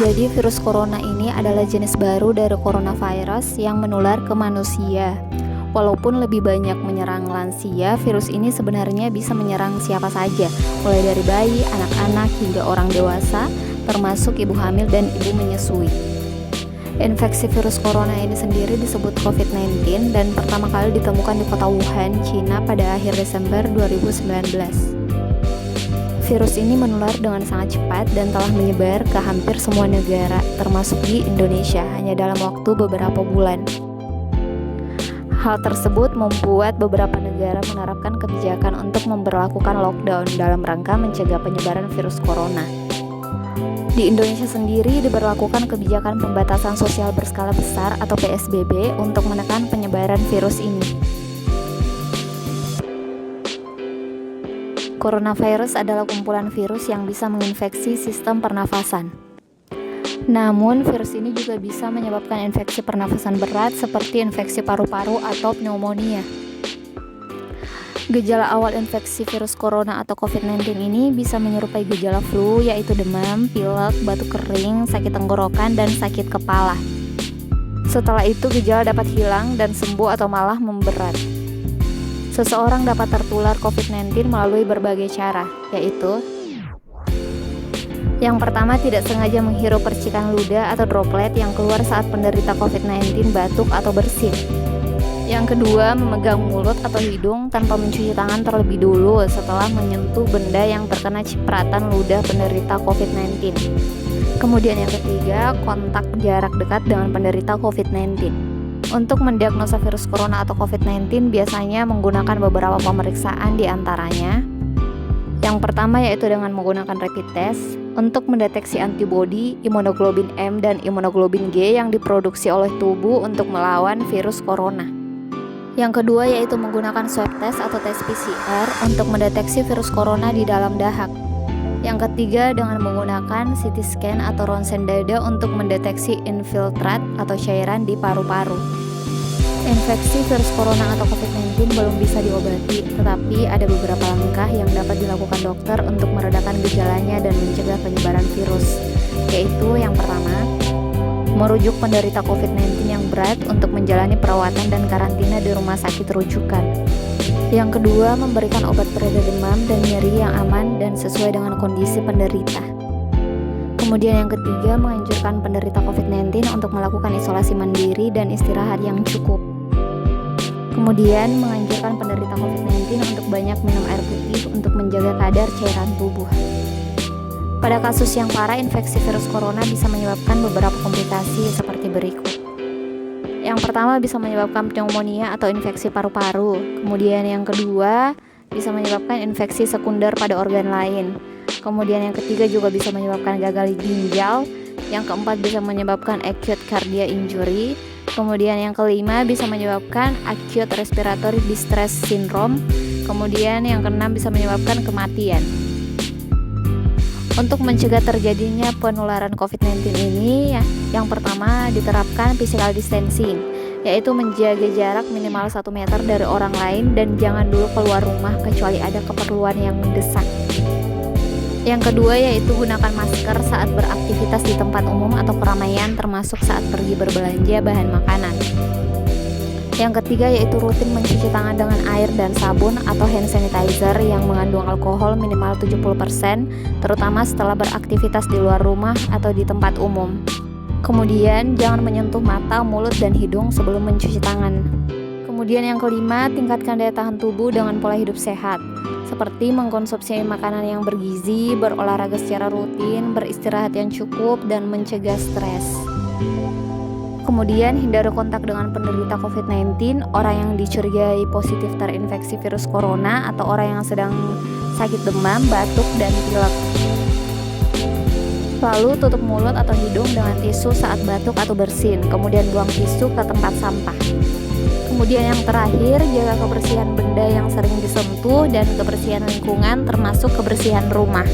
Jadi virus corona ini adalah jenis baru dari coronavirus yang menular ke manusia. Walaupun lebih banyak menyerang lansia, virus ini sebenarnya bisa menyerang siapa saja, mulai dari bayi, anak-anak, hingga orang dewasa, termasuk ibu hamil dan ibu menyusui. Infeksi virus corona ini sendiri disebut COVID-19 dan pertama kali ditemukan di kota Wuhan, Cina pada akhir Desember 2019. Virus ini menular dengan sangat cepat dan telah menyebar ke hampir semua negara, termasuk di Indonesia, hanya dalam waktu beberapa bulan. Hal tersebut membuat beberapa negara menerapkan kebijakan untuk memberlakukan lockdown dalam rangka mencegah penyebaran virus corona. Di Indonesia sendiri diberlakukan kebijakan pembatasan sosial berskala besar atau PSBB untuk menekan penyebaran virus ini. Coronavirus adalah kumpulan virus yang bisa menginfeksi sistem pernafasan. Namun, virus ini juga bisa menyebabkan infeksi pernafasan berat seperti infeksi paru-paru atau pneumonia. Gejala awal infeksi virus corona atau COVID-19 ini bisa menyerupai gejala flu, yaitu demam, pilek, batuk kering, sakit tenggorokan, dan sakit kepala. Setelah itu, gejala dapat hilang dan sembuh atau malah memberat. Seseorang dapat tertular COVID-19 melalui berbagai cara, yaitu yang pertama, tidak sengaja menghirup percikan ludah atau droplet yang keluar saat penderita COVID-19 batuk atau bersin. Yang kedua, memegang mulut atau hidung tanpa mencuci tangan terlebih dulu setelah menyentuh benda yang terkena cipratan ludah penderita COVID-19. Kemudian yang ketiga, kontak jarak dekat dengan penderita COVID-19. Untuk mendiagnosa virus corona atau COVID-19 biasanya menggunakan beberapa pemeriksaan di antaranya. Yang pertama yaitu dengan menggunakan rapid test untuk mendeteksi antibodi, imunoglobin M dan imunoglobin G yang diproduksi oleh tubuh untuk melawan virus corona. Yang kedua yaitu menggunakan swab test atau tes PCR untuk mendeteksi virus corona di dalam dahak. Yang ketiga dengan menggunakan CT scan atau ronsen dada untuk mendeteksi infiltrat atau cairan di paru-paru. Infeksi virus corona atau COVID-19 belum bisa diobati, tetapi ada beberapa langkah yang dapat dilakukan dokter untuk meredakan gejalanya dan mencegah penyebaran virus, yaitu yang pertama, merujuk penderita COVID-19 yang berat untuk menjalani perawatan dan karantina di rumah sakit rujukan. Yang kedua, memberikan obat pereda demam dan nyeri yang aman dan sesuai dengan kondisi penderita. Kemudian yang ketiga, menganjurkan penderita COVID-19 untuk melakukan isolasi mandiri dan istirahat yang cukup. Kemudian menganjurkan penderita COVID-19 untuk banyak minum air putih untuk menjaga kadar cairan tubuh. Pada kasus yang parah, infeksi virus corona bisa menyebabkan beberapa komplikasi seperti berikut. Yang pertama bisa menyebabkan pneumonia atau infeksi paru-paru. Kemudian yang kedua bisa menyebabkan infeksi sekunder pada organ lain. Kemudian yang ketiga juga bisa menyebabkan gagal ginjal. Yang keempat bisa menyebabkan acute cardiac injury. Kemudian yang kelima bisa menyebabkan acute respiratory distress syndrome. Kemudian yang keenam bisa menyebabkan kematian. Untuk mencegah terjadinya penularan COVID-19 ini, yang pertama diterapkan physical distancing, yaitu menjaga jarak minimal 1 meter dari orang lain dan jangan dulu keluar rumah kecuali ada keperluan yang mendesak. Yang kedua yaitu gunakan masker saat beraktivitas di tempat umum atau keramaian, termasuk saat pergi berbelanja bahan makanan. Yang ketiga yaitu rutin mencuci tangan dengan air dan sabun atau hand sanitizer yang mengandung alkohol minimal 70%, terutama setelah beraktivitas di luar rumah atau di tempat umum. Kemudian jangan menyentuh mata, mulut, dan hidung sebelum mencuci tangan. Kemudian yang kelima, tingkatkan daya tahan tubuh dengan pola hidup sehat, seperti mengkonsumsi makanan yang bergizi, berolahraga secara rutin, beristirahat yang cukup, dan mencegah stres. Kemudian hindari kontak dengan penderita COVID-19, orang yang dicurigai positif terinfeksi virus corona, atau orang yang sedang sakit demam, batuk, dan pilek. Lalu tutup mulut atau hidung dengan tisu saat batuk atau bersin, kemudian buang tisu ke tempat sampah. Kemudian yang terakhir, jaga kebersihan benda yang sering disentuh dan kebersihan lingkungan termasuk kebersihan rumah.